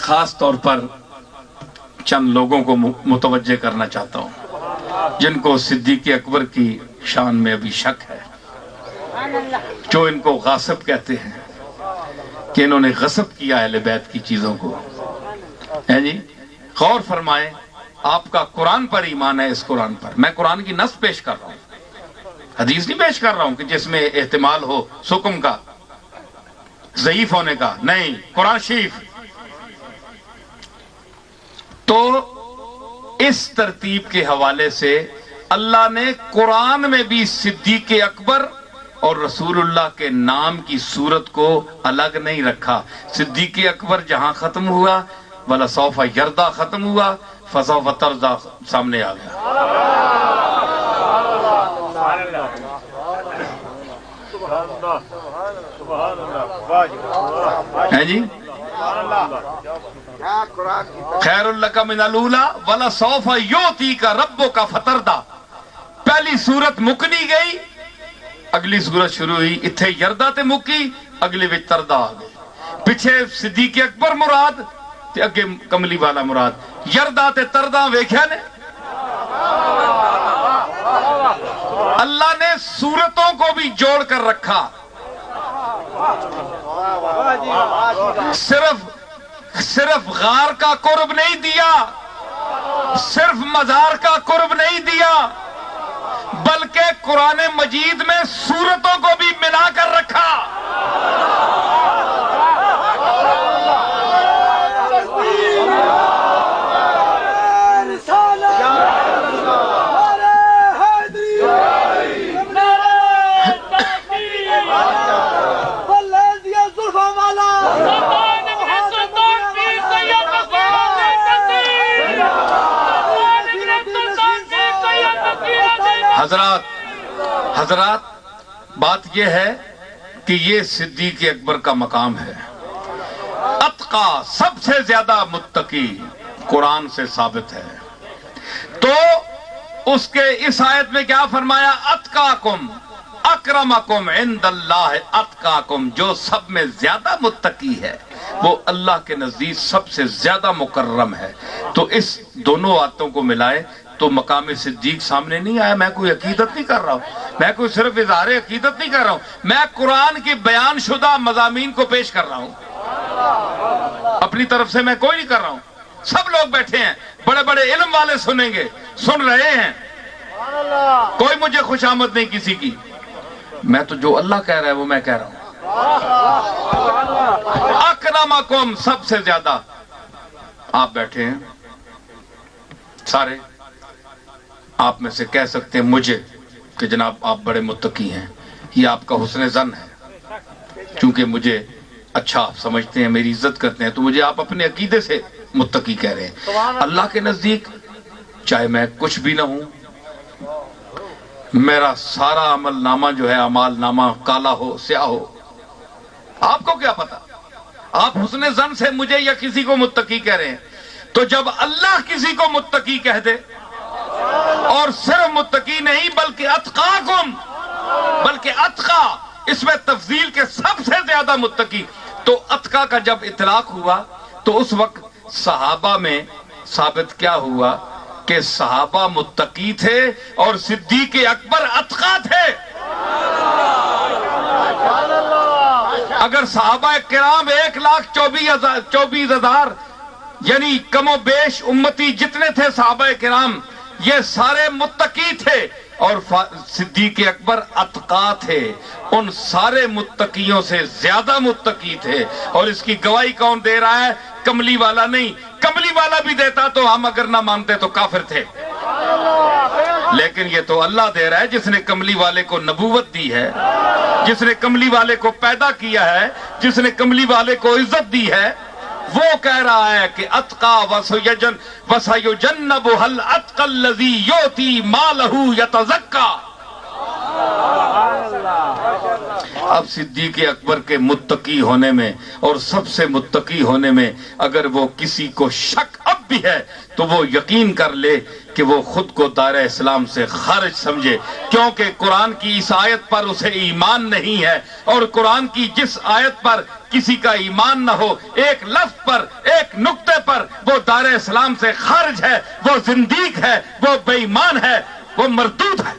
खास तौर पर चंद लोगों को मुतवज्जे करना चाहता हूँ जिनको सिद्दीक़ अकबर की शान में अभी शक है, जो इनको गासिब कहते हैं कि इन्होंने गसब किया अहले बैत की चीजों को। है जी, गौर फरमाएं, आपका कुरान पर ईमान है, इस कुरान पर मैं कुरान की नस पेश कर रहा हूं, हदीस नहीं पेश कर रहा हूं कि जिसमें एहतिमाल हो सुकम का, ज़ईफ होने का, नहीं, कुरान शरीफ। तो इस तरतीब के हवाले से अल्लाह ने कुरान में भी सिद्दीक़ अकबर और रसूलुल्लाह के नाम की सूरत को अलग नहीं रखा। सिद्दीक़ अकबर जहां खत्म हुआ, वला सौफा यरदा खत्म हुआ, फसौफा तरदा सामने आ गया। है जी, खैरुल लका मिनल ऊला वला सौफा युतीका रब्बुका फतरदा। पहली सूरत मुकनी गई, अगली सूरत शुरू हुई, इत्थे यरदा ते मुकी, अगली विच तरदा आ गई। पिछे सिद्दीक़ अकबर मुराद ते अगे कमली वाला मुराद। यरदा ते तरदा वेख्या ने, अल्लाह ने सूरतों को भी जोड़ कर रखा। सिर्फ गार का कुर्ब नहीं दिया, सिर्फ मजार का कुर्ब नहीं दिया, बल्कि कुरान मजीद में सूरतों को भी मिलाकर रखा। हजरात, बात यह है कि ये सिद्दीक़ अकबर का मकाम है। अत्का, सबसे ज्यादा मुत्तकी, कुरान से साबित है। तो उसके इस आयत में क्या फरमाया? अत्काकुम अक्रमकुम इंदल्लाह अत्काकुम, जो सब में ज्यादा मुत्तकी है वो अल्लाह के नजदीक सबसे ज्यादा मुकर्रम है। तो इस दोनों आयतों को मिलाए तो मकाम सिद्दीक सामने नहीं आया। मैं कोई अकीदत नहीं कर रहा हूं, मैं कोई सिर्फ इज़हार अकीदत नहीं कर रहा हूं, मैं कुरान की बयान शुदा मज़ामीन को पेश कर रहा हूं। अपनी तरफ से मैं कोई नहीं कर रहा हूं। सब लोग बैठे हैं, बड़े बड़े इल्म वाले सुनेंगे, सुन रहे हैं, कोई मुझे खुशामद नहीं किसी की। मैं तो जो अल्लाह कह रहा है वो मैं कह रहा हूं। अकरमकुम, सबसे ज्यादा। आप बैठे हैं सारे, आप में से कह सकते हैं मुझे कि जनाब आप बड़े मुत्तकी हैं, ये आपका हुस्न ज़न है, क्योंकि मुझे अच्छा आप समझते हैं, मेरी इज्जत करते हैं, तो मुझे आप अपने अकीदे से मुत्तकी कह रहे हैं। अल्लाह के नजदीक चाहे मैं कुछ भी ना हूं, मेरा सारा अमल नामा जो है, अमाल नामा काला हो स्याह हो, आपको क्या पता? आप हुस्न ज़न से मुझे या किसी को मुत्तकी कह रहे हैं। तो जब अल्लाह किसी को मुत्तकी कह दे, और सिर्फ मुत्तकी नहीं बल्कि अत्काकुम, बल्कि अत्का, इसमें तफजील के सबसे ज्यादा मुत्तकी, तो अत्का का जब इतलाक हुआ तो उस वक्त सहाबा में साबित क्या हुआ कि सहाबा मुत्तकी थे और सिद्दीक़ अकबर अत्का थे। अगर सहाबा किराम 1,24,000 यानी कमो बेश उम्मती जितने थे सहाबा किराम, ये सारे मुत्तकी थे और सिद्दीक़ अकबर अत्का थे, उन सारे मुत्तकियों से ज्यादा मुत्तकी थे। और इसकी गवाही कौन दे रहा है? कमली वाला नहीं, कमली वाला भी देता तो हम अगर ना मानते तो काफिर थे, लेकिन ये तो अल्लाह दे रहा है जिसने कमली वाले को नबूवत दी है, जिसने कमली वाले को पैदा किया है, जिसने कमली वाले को इज्जत दी है, वो कह रहा है कि अत्का वसयुजन्नबुहल अत्कल्लज़ी युती मालहु यतज़क्का। अब सिद्दीक़ अकबर के मुत्तकी होने में और सबसे मुत्तकी होने में अगर वो किसी को शक अब بھی ہے تو وہ یقین کر لے کہ وہ خود کو دار اسلام سے خارج سمجھے، کیونکہ قرآن کی اس آیت پر اسے ایمان نہیں ہے، اور قرآن کی جس آیت پر کسی کا ایمان نہ ہو، ایک لفظ پر، ایک نقطے پر وہ دار اسلام سے خارج ہے، وہ زندیق ہے، وہ بے ایمان ہے، وہ مردود ہے۔